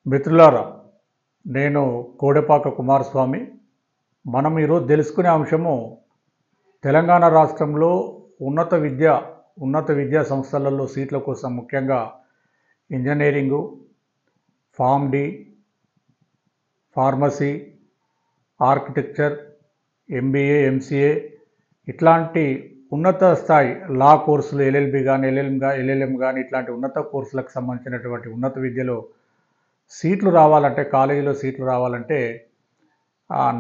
మిత్రులారా, నేను కోడెపాక కుమారస్వామి. మనం ఈరోజు తెలుసుకునే అంశము తెలంగాణ రాష్ట్రంలో ఉన్నత విద్యా సంస్థలలో సీట్ల కోసం ముఖ్యంగా engineering, Pharm D, pharmacy, architecture, MBA, MCA ఇట్లాంటి ఉన్నత స్థాయి లా కోర్సులు ఎల్ఎల్బి కానీ ఎల్ఎల్ఎం కానీ ఇట్లాంటి ఉన్నత కోర్సులకు సంబంధించినటువంటి ఉన్నత విద్యలో సీట్లు రావాలంటే, కాలేజీలో సీట్లు రావాలంటే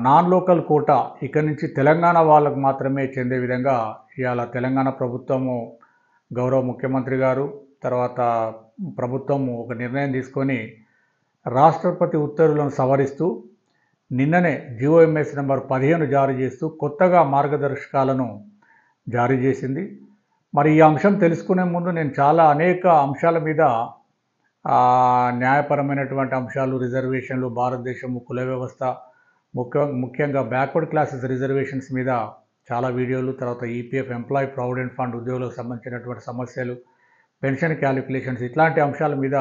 నాన్ లోకల్ కోటా ఇక్కడి నుంచి తెలంగాణ వాళ్ళకు మాత్రమే చెందే విధంగా ఇవాళ తెలంగాణ ప్రభుత్వము, గౌరవ ముఖ్యమంత్రి గారు, తర్వాత ప్రభుత్వము ఒక నిర్ణయం తీసుకొని రాష్ట్రపతి ఉత్తర్వులను సవరిస్తూ నిన్ననే జిఓఎంఎస్ నెంబర్ 15 జారీ చేస్తూ కొత్తగా మార్గదర్శకాలను జారీ చేసింది. మరి ఈ అంశం తెలుసుకునే ముందు నేను అనేక అంశాల మీద న్యాయపరమైనటువంటి అంశాలు, రిజర్వేషన్లు, భారతదేశము కుల వ్యవస్థ, ముఖ్యంగా బ్యాక్వర్డ్ క్లాసెస్ రిజర్వేషన్స్ మీద చాలా వీడియోలు, తర్వాత ఈపీఎఫ్ ఎంప్లాయీ ప్రావిడెంట్ ఫండ్ ఉద్యోగులకు సంబంధించినటువంటి సమస్యలు, పెన్షన్ క్యాలిక్యులేషన్స్ ఇట్లాంటి అంశాల మీద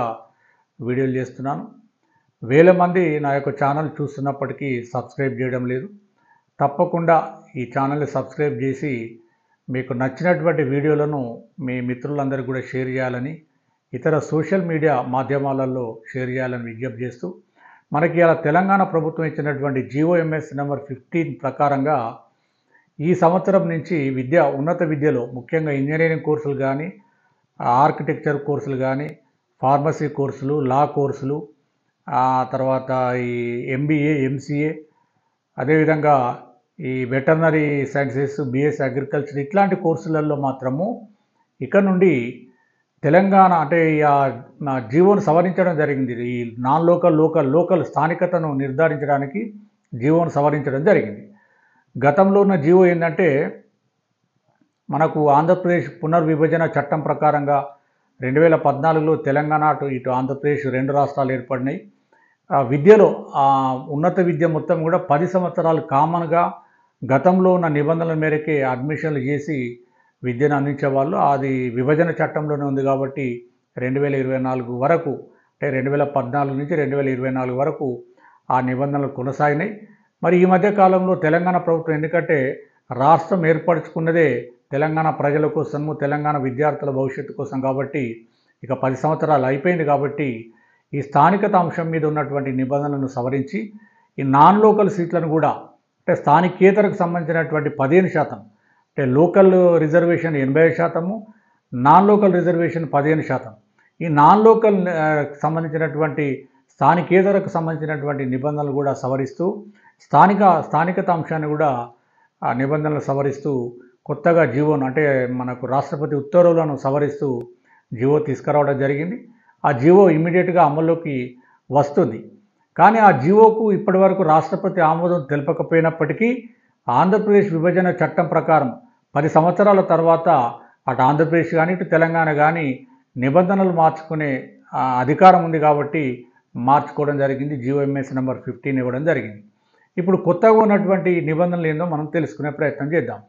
వీడియోలు చేస్తున్నాను. వేల మంది నా యొక్క ఛానల్ చూస్తున్నప్పటికీ సబ్స్క్రైబ్ చేయడం లేదు. తప్పకుండా ఈ ఛానల్ని సబ్స్క్రైబ్ చేసి మీకు నచ్చినటువంటి వీడియోలను మీ మిత్రులందరికీ కూడా షేర్ చేయాలని, ఇతర సోషల్ మీడియా మాధ్యమాలలో షేర్ చేయాలని విజ్ఞప్తి చేస్తూ, మనకి ఇలా తెలంగాణ ప్రభుత్వం ఇచ్చినటువంటి జిఓఎంఎస్ నెంబర్ 15 ప్రకారంగా ఈ సంవత్సరం నుంచి ఉన్నత విద్యలో ముఖ్యంగా ఇంజనీరింగ్ కోర్సులు కానీ, ఆర్కిటెక్చర్ కోర్సులు కానీ, ఫార్మసీ కోర్సులు, లా కోర్సులు, తర్వాత ఈ ఎంబీఏ, ఎంసీఏ, అదేవిధంగా ఈ వెటర్నరీ సైన్సెస్, బిఎస్సీ అగ్రికల్చర్ ఇట్లాంటి కోర్సులలో మాత్రము ఇక నుండి తెలంగాణ అంటే నా జీవోను సవరించడం జరిగింది. ఈ నాన్ లోకల్ స్థానికతను నిర్ధారించడానికి జీవోను సవరించడం జరిగింది. గతంలో ఉన్న జీవో ఏంటంటే, మనకు ఆంధ్రప్రదేశ్ పునర్విభజన చట్టం ప్రకారంగా 2014లో తెలంగాణ ఇటు ఆంధ్రప్రదేశ్ 2 రాష్ట్రాలు ఏర్పడినాయి. విద్యలో ఉన్నత విద్య మొత్తం కూడా 10 సంవత్సరాలు కామన్గా గతంలో ఉన్న నిబంధనల మేరకే అడ్మిషన్లు చేసి విద్యను అందించేవాళ్ళు. అది విభజన చట్టంలోనే ఉంది కాబట్టి 2024 వరకు, అంటే 2014 నుంచి 2024 వరకు ఆ నిబంధనలు కొనసాగినాయి. మరి ఈ మధ్య కాలంలో తెలంగాణ ప్రభుత్వం, ఎందుకంటే రాష్ట్రం ఏర్పరచుకున్నదే తెలంగాణ ప్రజల కోసము, తెలంగాణ విద్యార్థుల భవిష్యత్తు కోసం కాబట్టి, ఇక 10 సంవత్సరాలు అయిపోయింది కాబట్టి ఈ స్థానికత అంశం మీద ఉన్నటువంటి నిబంధనలను సవరించి ఈ నాన్ లోకల్ సీట్లను కూడా, అంటే స్థానికేతరకు సంబంధించినటువంటి 15%, అంటే local reservation 80%, non local reservation 15%. ఈ నాన్ లోకల్ సంబంధించినటువంటి స్థానికేతరకు సంబంధించినటువంటి నిబంధనలు కూడా సవరిస్తూ, స్థానికత అంశాన్ని కూడా నిబంధనలు సవరిస్తూ కొత్తగా జీవోను, అంటే మనకు రాష్ట్రపతి ఉత్తర్వులను సవరిస్తూ జీవో తీసుకురావడం జరిగింది. ఆ జీవో ఇమ్మీడియట్గా అమల్లోకి వస్తుంది. కానీ ఆ జీవోకు ఇప్పటివరకు రాష్ట్రపతి ఆమోదం తెలపకపోయినప్పటికీ ఆంధ్రప్రదేశ్ విభజన చట్టం ప్రకారం 10 సంవత్సరాల తర్వాత అటు ఆంధ్రప్రదేశ్ కానీ ఇటు తెలంగాణ కానీ నిబంధనలు మార్చుకునే అధికారం ఉంది కాబట్టి మార్చుకోవడం జరిగింది. జిఓఎంఎస్ నెంబర్ 15 ఇవ్వడం జరిగింది. ఇప్పుడు కొత్తగా ఉన్నటువంటి నిబంధనలు ఏందో మనం తెలుసుకునే ప్రయత్నం చేద్దాం.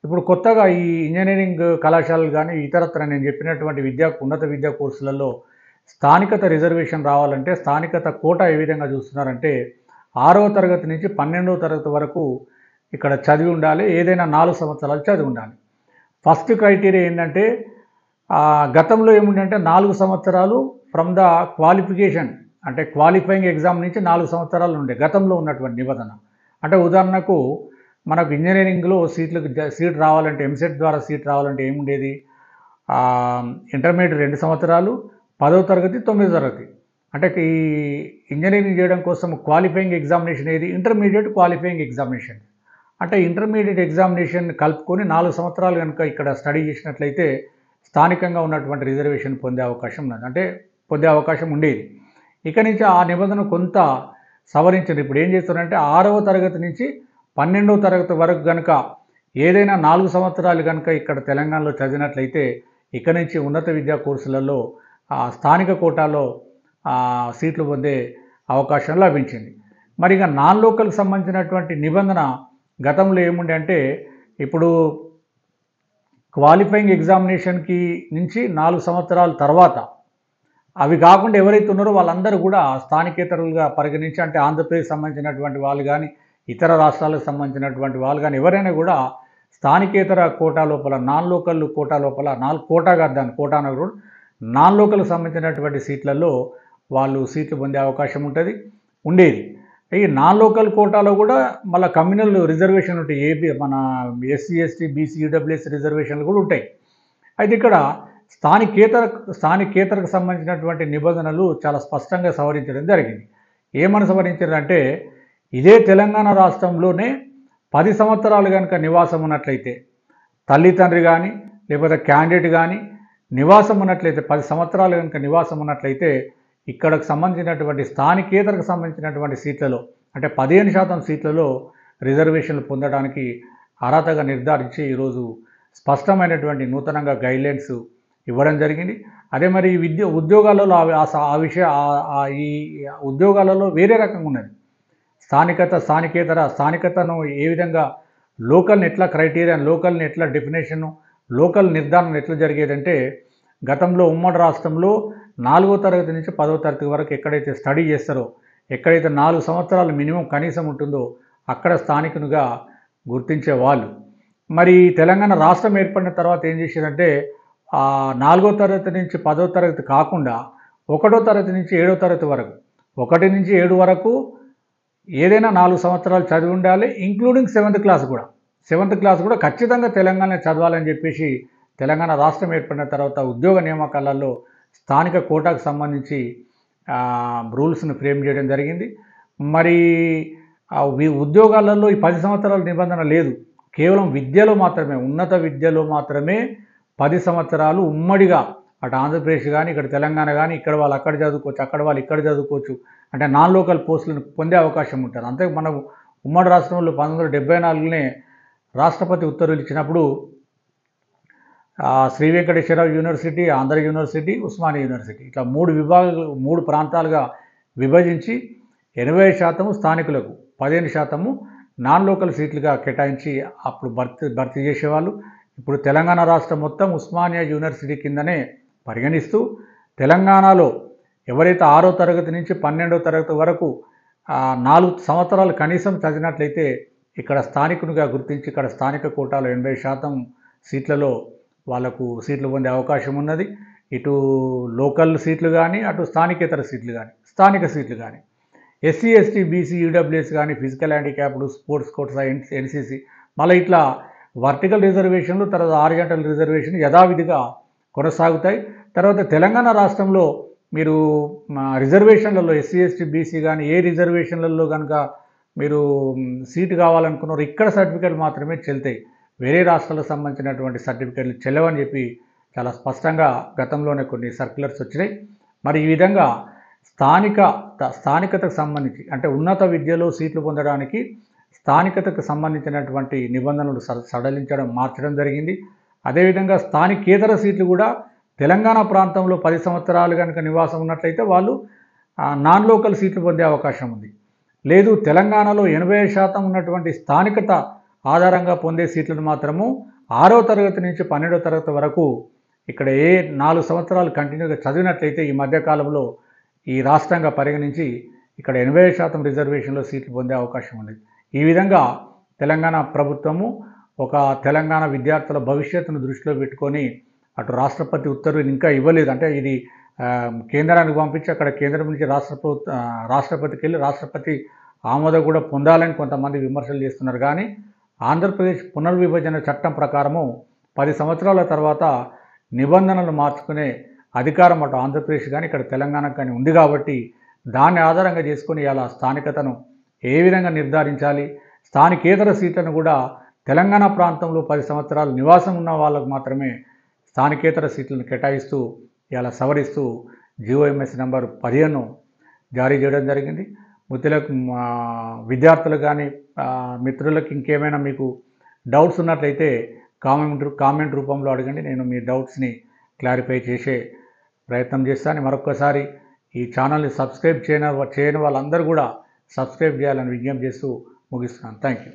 ఇప్పుడు కొత్తగా ఈ ఇంజనీరింగ్ కళాశాలలు కానీ ఇతరత్ర నేను చెప్పినటువంటి ఉన్నత విద్యా కోర్సులలో స్థానికత రిజర్వేషన్ రావాలంటే స్థానికత కోటా ఏ విధంగా చూస్తున్నారంటే, 6వ తరగతి నుంచి 12వ తరగతి వరకు ఇక్కడ చదివి ఉండాలి. ఏదైనా 4 సంవత్సరాలు చదివి ఉండాలి. ఫస్ట్ క్రైటీరియా ఏంటంటే, గతంలో ఏముందంటే 4 సంవత్సరాలు ఫ్రమ్ ద క్వాలిఫికేషన్, అంటే క్వాలిఫైయింగ్ ఎగ్జామ్ నుంచి 4 సంవత్సరాలు ఉండే గతంలో ఉన్నటువంటి నిబంధన. అంటే ఉదాహరణకు మనకు ఇంజనీరింగ్లో సీట్ రావాలంటే, ఎంసెట్ ద్వారా సీట్ రావాలంటే ఏముండేది, ఇంటర్మీడియట్ 2 సంవత్సరాలు, 10వ తరగతి, 9వ తరగతి. అంటే ఈ ఇంజనీరింగ్ చేయడం కోసం క్వాలిఫైయింగ్ ఎగ్జామినేషన్ ఏది, ఇంటర్మీడియట్ క్వాలిఫైయింగ్ ఎగ్జామినేషన్. అంటే ఇంటర్మీడియట్ ఎగ్జామినేషన్ కలుపుకొని 4 సంవత్సరాలు కనుక ఇక్కడ స్టడీ చేసినట్లయితే స్థానికంగా ఉన్నటువంటి రిజర్వేషన్ పొందే అవకాశం ఉన్నది, అంటే పొందే అవకాశం ఉండేది. ఇక నుంచి ఆ నిబంధన కొంత సవరించారు. ఇప్పుడు ఏం చేస్తున్నారంటే 6వ తరగతి నుంచి 12వ తరగతి వరకు కనుక ఏదైనా 4 సంవత్సరాలు కనుక ఇక్కడ తెలంగాణలో చదివినట్లయితే ఇక నుంచి ఉన్నత విద్యా కోర్సులలో స్థానిక కోటాలో సీట్లు పొందే అవకాశం లభించింది. మరి ఇక నాన్ లోకల్కి సంబంధించినటువంటి నిబంధన గతంలో ఏముండే అంటే, ఇప్పుడు క్వాలిఫైయింగ్ ఎగ్జామినేషన్కి నుంచి 4 సంవత్సరాల తర్వాత అవి కాకుండా ఎవరైతే ఉన్నారో వాళ్ళందరూ కూడా స్థానికేతరులుగా పరిగణించి, అంటే ఆంధ్రప్రదేశ్ సంబంధించినటువంటి వాళ్ళు కానీ, ఇతర రాష్ట్రాలకు సంబంధించినటువంటి వాళ్ళు కానీ ఎవరైనా కూడా స్థానికేతర కోటా లోపల, నాన్ లోకల్ కోటా లోపల, కోటా కాదు దాన్ని కోటా అనకూడదు, నాన్ లోకల్కి సంబంధించినటువంటి సీట్లలో వాళ్ళు సీట్లు పొందే అవకాశం ఉండేది. ఈ నాన్ లోకల్ కోటాలో కూడా మళ్ళీ కమ్యూనల్ రిజర్వేషన్ ఉంటాయి. ఏపీ మన ఎస్సీ, ఎస్టీ, బీసీ, ఈడబ్ల్యూఎస్ రిజర్వేషన్లు కూడా ఉంటాయి. అయితే ఇక్కడ స్థానికేతరకు సంబంధించినటువంటి నిబంధనలు చాలా స్పష్టంగా సవరించడం జరిగింది. ఏమని సవరించారంటే, ఇదే తెలంగాణ రాష్ట్రంలోనే 10 సంవత్సరాలు కనుక నివాసం ఉన్నట్లయితే, తల్లిదండ్రి కానీ లేకపోతే క్యాండిడేట్ కానీ నివాసం ఉన్నట్లయితే, 10 సంవత్సరాలు కనుక నివాసం ఉన్నట్లయితే, ఇక్కడకు సంబంధించినటువంటి స్థానికేతరకు సంబంధించినటువంటి సీట్లలో, అంటే 15% సీట్లలో రిజర్వేషన్లు పొందడానికి అర్హతగా నిర్ధారించి ఈరోజు స్పష్టమైనటువంటి నూతనంగా గైడ్లైన్స్ ఇవ్వడం జరిగింది. అదే మరి ఉద్యోగాలలో ఈ ఉద్యోగాలలో వేరే రకంగా ఉన్నది. స్థానికతను ఏ విధంగా లోకల్ని ఎట్లా క్రైటీరియా, లోకల్ని ఎట్లా డెఫినేషను, లోకల్ నిర్ధారణ ఎట్లా జరిగేదంటే, గతంలో ఉమ్మడి రాష్ట్రంలో 4వ తరగతి నుంచి 10వ తరగతి వరకు ఎక్కడైతే స్టడీ చేస్తారో, ఎక్కడైతే 4 సంవత్సరాలు మినిమం కనీసం ఉంటుందో అక్కడ స్థానికునిగా గుర్తించేవాళ్ళు. మరి తెలంగాణ రాష్ట్రం ఏర్పడిన తర్వాత ఏం చేశారంటే, 4వ తరగతి నుంచి 10వ తరగతి కాకుండా 1వ తరగతి నుంచి 7వ తరగతి వరకు, 1 నుంచి 7 వరకు ఏదైనా 4 సంవత్సరాలు చదివి ఉండాలి, ఇంక్లూడింగ్ 7th క్లాస్ కూడా ఖచ్చితంగా తెలంగాణ చదవాలని చెప్పేసి తెలంగాణ రాష్ట్రం ఏర్పడిన తర్వాత ఉద్యోగ నియామకాలలో స్థానిక కోటాకు సంబంధించి రూల్స్ను ఫ్రేమ్ చేయడం జరిగింది. మరి ఉద్యోగాలలో ఈ 10 సంవత్సరాల నిబంధన లేదు. కేవలం విద్యలో మాత్రమే, ఉన్నత విద్యలో మాత్రమే 10 సంవత్సరాలు ఉమ్మడిగా, అటు ఆంధ్రప్రదేశ్ కానీ ఇక్కడ తెలంగాణ కానీ, ఇక్కడ వాళ్ళు అక్కడ చదువుకోవచ్చు, అక్కడ వాళ్ళు ఇక్కడ చదువుకోవచ్చు, అంటే నాన్ లోకల్ పోస్టులను పొందే అవకాశం ఉంటుంది. అంతే మనం ఉమ్మడి రాష్ట్రంలో 1974 రాష్ట్రపతి ఉత్తర్వులు ఇచ్చినప్పుడు Shri Venkateswararao university, Andhra university, Osmania university ఇట్లా 3 ప్రాంతాలుగా విభజించి 80% స్థానికులకు, 15% నాన్ లోకల్ సీట్లుగా కేటాయించి అప్పుడు భర్తీ చేసేవాళ్ళు. ఇప్పుడు తెలంగాణ రాష్ట్రం మొత్తం ఉస్మానియా యూనివర్సిటీ కిందనే పరిగణిస్తూ, తెలంగాణలో ఎవరైతే 6వ తరగతి నుంచి 12వ తరగతి వరకు 4 సంవత్సరాలు కనీసం చదివినట్లయితే ఇక్కడ స్థానికునిగా గుర్తించి ఇక్కడ స్థానిక కోటాలో 80% సీట్లలో వాళ్లకు సీట్లు పొందే అవకాశం ఉన్నది. ఇటు లోకల్ సీట్లు కానీ, అటు స్థానికేతర సీట్లు కానీ, స్థానిక సీట్లు కానీ, ఎస్సీ, ఎస్టీ, బీసీ, ఈడబ్ల్యూఎస్ కానీ, physical handicapped, sports quota, NCC, మళ్ళీ ఇట్లా వర్టికల్ రిజర్వేషన్లు, తర్వాత హారిజాంటల్ రిజర్వేషన్ యథావిధిగా కొనసాగుతాయి. తర్వాత తెలంగాణ రాష్ట్రంలో మీరు రిజర్వేషన్లలో ఎస్సీ, ఎస్టీ, బీసీ కానీ ఏ రిజర్వేషన్లలో కనుక మీరు సీటు కావాలనుకున్నారు, ఇక్కడ సర్టిఫికేట్లు మాత్రమే చెల్తాయి. వేరే రాష్ట్రాలకు సంబంధించినటువంటి సర్టిఫికేట్లు చెల్లవని చెప్పి చాలా స్పష్టంగా గతంలోనే కొన్ని సర్క్యులర్స్ వచ్చినాయి. మరి ఈ విధంగా స్థానికతకు సంబంధించి, అంటే ఉన్నత విద్యలో సీట్లు పొందడానికి స్థానికతకు సంబంధించినటువంటి నిబంధనలు సడలించడం, మార్చడం జరిగింది. అదేవిధంగా స్థానికేతర సీట్లు కూడా తెలంగాణ ప్రాంతంలో 10 సంవత్సరాలు కనుక నివాసం ఉన్నట్లయితే వాళ్ళు నాన్ లోకల్ సీట్లు పొందే అవకాశం ఉంది. లేదు, తెలంగాణలో 80% ఉన్నటువంటి స్థానికత ఆధారంగా పొందే సీట్లను మాత్రము 6వ తరగతి నుంచి 12వ తరగతి వరకు ఇక్కడ 4 సంవత్సరాలు కంటిన్యూగా చదివినట్లయితే ఈ మధ్యకాలంలో ఈ రాష్ట్రంగా పరిగణించి ఇక్కడ 80% రిజర్వేషన్లో సీట్లు పొందే అవకాశం ఉంది. ఈ విధంగా తెలంగాణ ప్రభుత్వము ఒక తెలంగాణ విద్యార్థుల భవిష్యత్తును దృష్టిలో పెట్టుకొని అటు రాష్ట్రపతి ఉత్తర్వులు ఇంకా ఇవ్వలేదు, అంటే ఇది కేంద్రానికి పంపించి అక్కడ కేంద్రం నుంచి రాష్ట్రపతికి వెళ్ళి రాష్ట్రపతి ఆమోదం కూడా పొందాలని కొంతమంది విమర్శలు చేస్తున్నారు. కానీ ఆంధ్రప్రదేశ్ పునర్విభజన చట్టం ప్రకారము 10 సంవత్సరాల తర్వాత నిబంధనలు మార్చుకునే అధికారం అటు ఆంధ్రప్రదేశ్ కానీ ఇక్కడ తెలంగాణకు కానీ ఉంది. కాబట్టి దాన్ని ఆధారంగా చేసుకొని ఇలా స్థానికతను ఏ విధంగా నిర్ధారించాలి, స్థానికేతర సీట్లను కూడా తెలంగాణ ప్రాంతంలో 10 సంవత్సరాలు నివాసం ఉన్న వాళ్ళకు మాత్రమే స్థానికేతర సీట్లను కేటాయిస్తూ ఇలా సవరిస్తూ GOMS నంబర్ 15 జారీ చేయడం జరిగింది. విద్యార్థులకు కానీ మిత్రులకు ఇంకేమైనా మీకు డౌట్స్ ఉన్నట్లయితే కామెంట్ రూపంలో అడగండి. నేను మీ డౌట్స్ని క్లారిఫై చేసే ప్రయత్నం చేస్తాను. మరొక్కసారి ఈ ఛానల్ని సబ్స్క్రైబ్ చేయని వాళ్ళందరూ కూడా సబ్స్క్రైబ్ చేయాలని విజ్ఞప్తి చేస్తూ ముగిస్తున్నాను. Thank you.